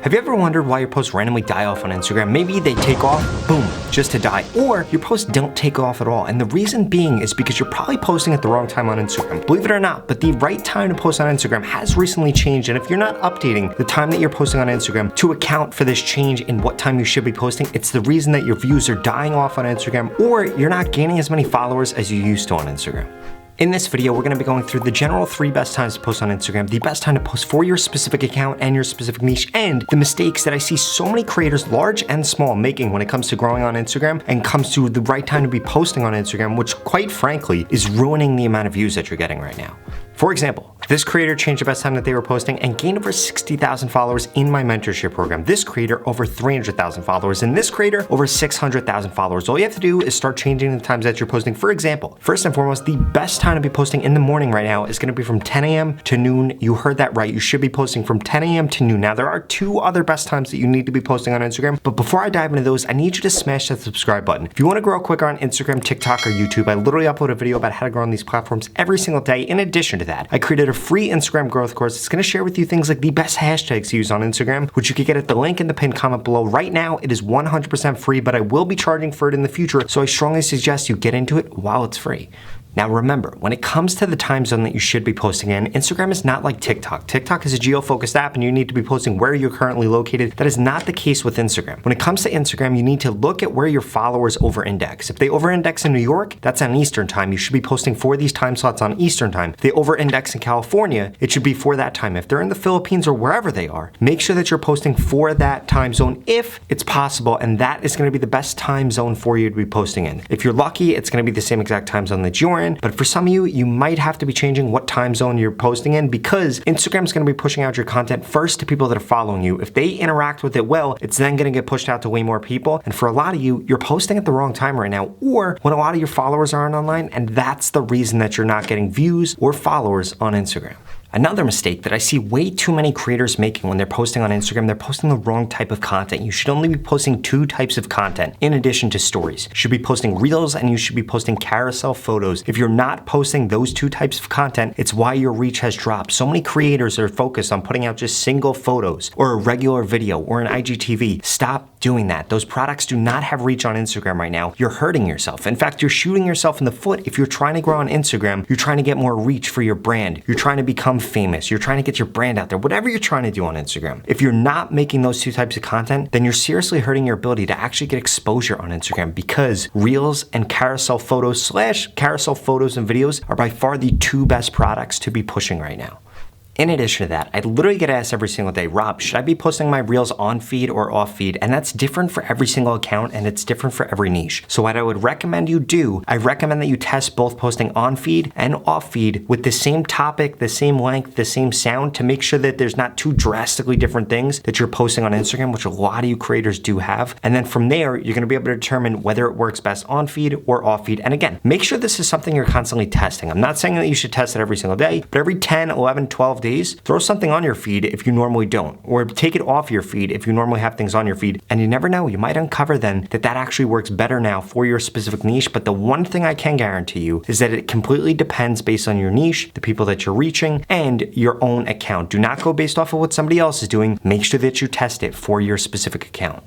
Have you ever wondered why your posts randomly die off on Instagram? Maybe they take off, boom, just to die. Or your posts don't take off at all. And the reason being is because you're probably posting at the wrong time on Instagram. Believe it or not, but the right time to post on Instagram has recently changed. And if you're not updating the time that you're posting on Instagram to account for this change in what time you should be posting, it's the reason that your views are dying off on Instagram, or you're not gaining as many followers as you used to on Instagram. In this video, we're gonna be going through the general 3 best times to post on Instagram, the best time to post for your specific account and your specific niche, and the mistakes that I see so many creators, large and small, making when it comes to growing on Instagram and comes to the right time to be posting on Instagram, which quite frankly is ruining the amount of views that you're getting right now. For example, this creator changed the best time that they were posting and gained over 60,000 followers in my mentorship program. This creator over 300,000 followers, and this creator over 600,000 followers. All you have to do is start changing the times that you're posting. For example, first and foremost, the best time to be posting in the morning right now is gonna be from 10 a.m. to noon. You heard that right. You should be posting from 10 a.m. to noon. Now, there are 2 other best times that you need to be posting on Instagram, but before I dive into those, I need you to smash that subscribe button. If you wanna grow quicker on Instagram, TikTok, or YouTube, I literally upload a video about how to grow on these platforms every single day. In addition to that, I created a free Instagram growth course. It's gonna share with you things like the best hashtags to use on Instagram, which you can get at the link in the pinned comment below. Right now, it is 100% free, but I will be charging for it in the future, so I strongly suggest you get into it while it's free. Now remember, when it comes to the time zone that you should be posting in, Instagram is not like TikTok. TikTok is a geo-focused app and you need to be posting where you're currently located. That is not the case with Instagram. When it comes to Instagram, you need to look at where your followers over-index. If they over-index in New York, that's on Eastern time. You should be posting for these time slots on Eastern time. If they over-index in California, it should be for that time. If they're in the Philippines or wherever they are, make sure that you're posting for that time zone if it's possible, and that is gonna be the best time zone for you to be posting in. If you're lucky, it's gonna be the same exact time zone that you're in. But for some of you, you might have to be changing what time zone you're posting in, because Instagram's gonna be pushing out your content first to people that are following you. If they interact with it well, it's then gonna get pushed out to way more people. And for a lot of you, you're posting at the wrong time right now, or when a lot of your followers aren't online, and that's the reason that you're not getting views or followers on Instagram. Another mistake that I see way too many creators making when they're posting on Instagram, they're posting the wrong type of content. You should only be posting 2 types of content in addition to stories. You should be posting reels and you should be posting carousel photos. If you're not posting those 2 types of content, it's why your reach has dropped. So many creators are focused on putting out just single photos or a regular video or an IGTV. Stop doing that. Those products do not have reach on Instagram right now. You're hurting yourself. In fact, you're shooting yourself in the foot. If you're trying to grow on Instagram, you're trying to get more reach for your brand. You're trying to become famous. You're trying to get your brand out there, whatever you're trying to do on Instagram. If you're not making those 2 types of content, then you're seriously hurting your ability to actually get exposure on Instagram, because reels and carousel photos / carousel photos and videos are by far the 2 best products to be pushing right now. In addition to that, I literally get asked every single day, Rob, should I be posting my reels on feed or off feed? And that's different for every single account and it's different for every niche. So what I would recommend you do, I recommend that you test both posting on feed and off feed with the same topic, the same length, the same sound, to make sure that there's not 2 drastically different things that you're posting on Instagram, which a lot of you creators do have. And then from there, you're gonna be able to determine whether it works best on feed or off feed. And again, make sure this is something you're constantly testing. I'm not saying that you should test it every single day, but every 10, 11, 12 days, throw something on your feed if you normally don't, or take it off your feed if you normally have things on your feed. And you never know, you might uncover then that that actually works better now for your specific niche. But the one thing I can guarantee you is that it completely depends based on your niche, the people that you're reaching, and your own account. Do not go based off of what somebody else is doing. Make sure that you test it for your specific account.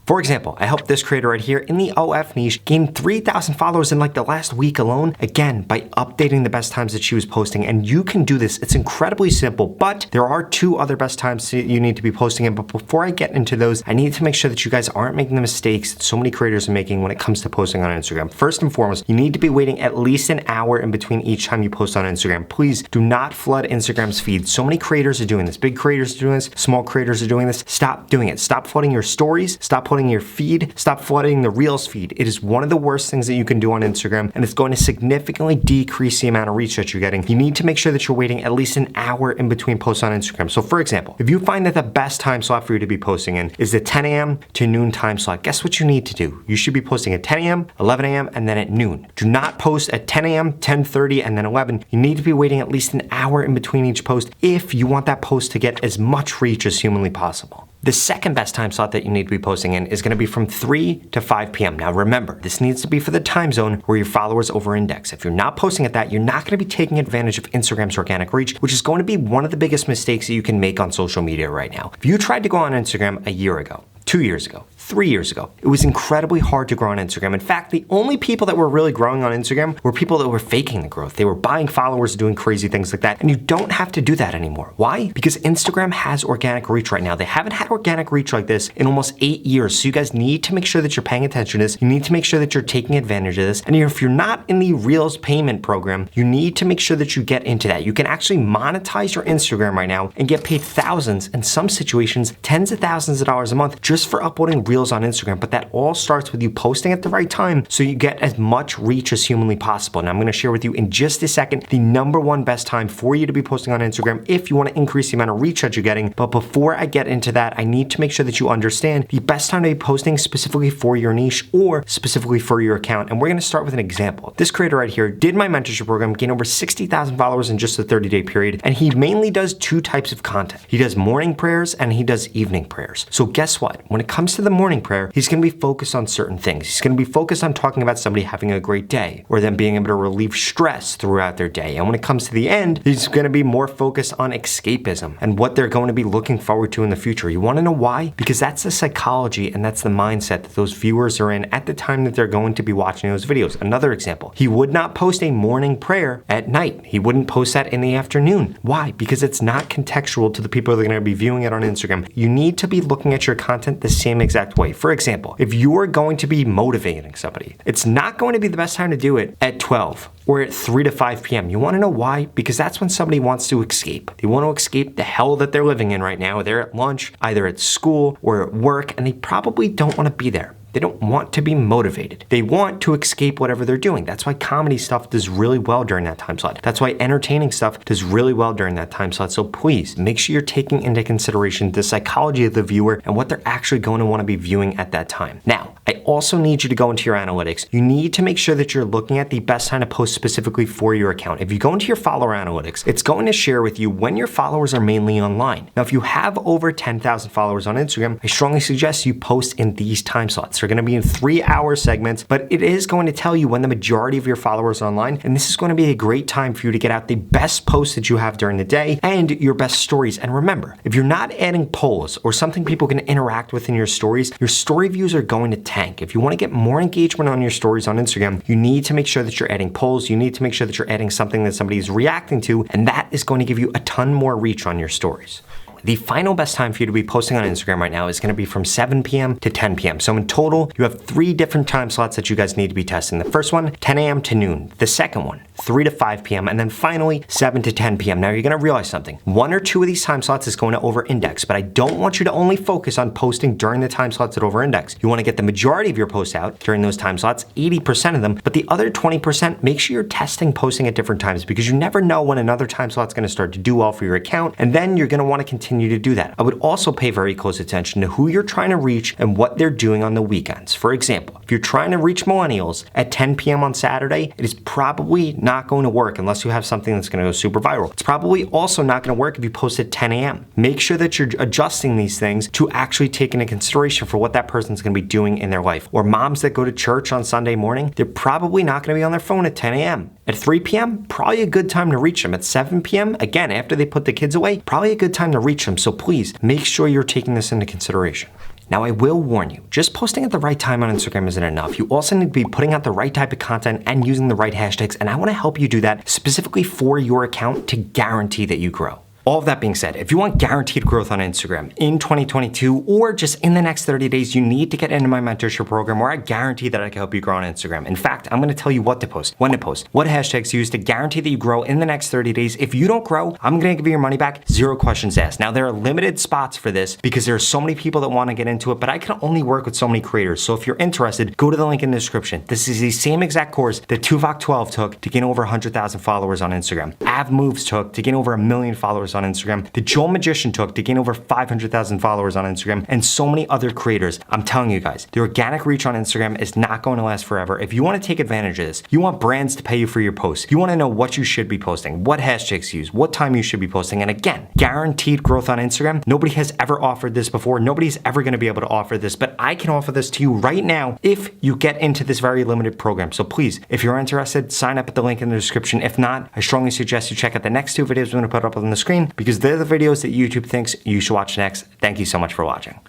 For example, I helped this creator right here in the OF niche gain 3,000 followers in like the last week alone, again, by updating the best times that she was posting. And you can do this. It's incredibly simple, but there are 2 other best times that you need to be posting in. But before I get into those, I need to make sure that you guys aren't making the mistakes that so many creators are making when it comes to posting on Instagram. First and foremost, you need to be waiting at least an hour in between each time you post on Instagram. Please do not flood Instagram's feed. So many creators are doing this. Big creators are doing this. Small creators are doing this. Stop doing it. Stop flooding your stories. Stop flooding your feed, stop flooding the Reels feed. It is one of the worst things that you can do on Instagram, and it's going to significantly decrease the amount of reach that you're getting. You need to make sure that you're waiting at least an hour in between posts on Instagram. So for example, if you find that the best time slot for you to be posting in is the 10 a.m. to noon time slot, guess what you need to do? You should be posting at 10 a.m., 11 a.m., and then at noon. Do not post at 10 a.m., 10:30, and then 11. You need to be waiting at least an hour in between each post if you want that post to get as much reach as humanly possible. The second best time slot that you need to be posting in is going to be from 3 to 5 p.m. Now remember, this needs to be for the time zone where your followers over-index. If you're not posting at that, you're not going to be taking advantage of Instagram's organic reach, which is going to be one of the biggest mistakes that you can make on social media right now. If you tried to go on Instagram a year ago, 2 years ago, 3 years ago, it was incredibly hard to grow on Instagram. In fact, the only people that were really growing on Instagram were people that were faking the growth. They were buying followers, doing crazy things like that, and you don't have to do that anymore. Why? Because Instagram has organic reach right now. They haven't had organic reach like this in almost 8 years, so you guys need to make sure that you're paying attention to this. You need to make sure that you're taking advantage of this, and if you're not in the Reels payment program, you need to make sure that you get into that. You can actually monetize your Instagram right now and get paid thousands, in some situations, tens of thousands of dollars a month just for uploading Reels on Instagram, but that all starts with you posting at the right time so you get as much reach as humanly possible. Now I'm going to share with you in just a second the number one best time for you to be posting on Instagram if you want to increase the amount of reach that you're getting. But before I get into that, I need to make sure that you understand the best time to be posting specifically for your niche or specifically for your account. And we're going to start with an example. This creator right here did my mentorship program, gained over 60,000 followers in just a 30-day period, and he mainly does two types of content. He does morning prayers and he does evening prayers. So guess what? When it comes to the morning prayer, he's going to be focused on certain things. He's going to be focused on talking about somebody having a great day or them being able to relieve stress throughout their day. And when it comes to the end, he's going to be more focused on escapism and what they're going to be looking forward to in the future. You want to know why? Because that's the psychology and that's the mindset that those viewers are in at the time that they're going to be watching those videos. Another example, he would not post a morning prayer at night. He wouldn't post that in the afternoon. Why? Because it's not contextual to the people that are going to be viewing it on Instagram. You need to be looking at your content the same exact way. For example, if you are going to be motivating somebody, it's not going to be the best time to do it at 12 or at 3 to 5 p.m. You want to know why? Because that's when somebody wants to escape. They want to escape the hell that they're living in right now. They're at lunch, either at school or at work, and they probably don't want to be there. They don't want to be motivated. They want to escape whatever they're doing. That's why comedy stuff does really well during that time slot. That's why entertaining stuff does really well during that time slot. So please make sure you're taking into consideration the psychology of the viewer and what they're actually going to want to be viewing at that time. Now, I also need you to go into your analytics. You need to make sure that you're looking at the best time to post specifically for your account. If you go into your follower analytics, it's going to share with you when your followers are mainly online. Now, if you have over 10,000 followers on Instagram, I strongly suggest you post in these time slots. They're going to be in 3-hour segments, but it is going to tell you when the majority of your followers are online, and this is going to be a great time for you to get out the best posts that you have during the day and your best stories. And remember, if you're not adding polls or something people can interact with in your stories, your story views are going to tank. If you want to get more engagement on your stories on Instagram, you need to make sure that you're adding polls. You need to make sure that you're adding something that somebody is reacting to, and that is going to give you a ton more reach on your stories. The final best time for you to be posting on Instagram right now is going to be from 7 p.m. to 10 p.m. So in total, you have 3 different time slots that you guys need to be testing. The first one, 10 a.m. to noon. The second one, 3 to 5 p.m. And then finally, 7 to 10 p.m. Now you're going to realize something. 1 or 2 of these time slots is going to over-index, but I don't want you to only focus on posting during the time slots that over-index. You want to get the majority of your posts out during those time slots, 80% of them, but the other 20%, make sure you're testing posting at different times because you never know when another time slot's going to start to do well for your account, and then you're going to want to continue to do that. I would also pay very close attention to who you're trying to reach and what they're doing on the weekends. For example, if you're trying to reach millennials at 10 p.m. on Saturday, it is probably not going to work unless you have something that's going to go super viral. It's probably also not going to work if you post at 10 a.m. Make sure that you're adjusting these things to actually take into consideration for what that person's going to be doing in their life. Or moms that go to church on Sunday morning, they're probably not going to be on their phone at 10 a.m. At 3 p.m., probably a good time to reach them. At 7 p.m., again, after they put the kids away, probably a good time to reach them. So please make sure you're taking this into consideration. Now, I will warn you, just posting at the right time on Instagram isn't enough. You also need to be putting out the right type of content and using the right hashtags, and I want to help you do that specifically for your account to guarantee that you grow. All of that being said, if you want guaranteed growth on Instagram in 2022 or just in the next 30 days, you need to get into my mentorship program where I guarantee that I can help you grow on Instagram. In fact, I'm going to tell you what to post, when to post, what hashtags to use to guarantee that you grow in the next 30 days. If you don't grow, I'm going to give you your money back, 0 questions asked. Now, there are limited spots for this because there are so many people that want to get into it, but I can only work with so many creators. So if you're interested, go to the link in the description. This is the same exact course that Tuvok12 took to gain over 100,000 followers on Instagram. Av Moves took to gain over 1 million followers on Instagram, that Joel Magician took to gain over 500,000 followers on Instagram, and so many other creators. I'm telling you guys, the organic reach on Instagram is not going to last forever. If you want to take advantage of this, you want brands to pay you for your posts, you want to know what you should be posting, what hashtags to use, what time you should be posting, and again, guaranteed growth on Instagram. Nobody has ever offered this before. Nobody's ever going to be able to offer this, but I can offer this to you right now if you get into this very limited program. So please, if you're interested, sign up at the link in the description. If not, I strongly suggest you check out the next two videos I'm going to put up on the screen because they're the videos that YouTube thinks you should watch next. Thank you so much for watching.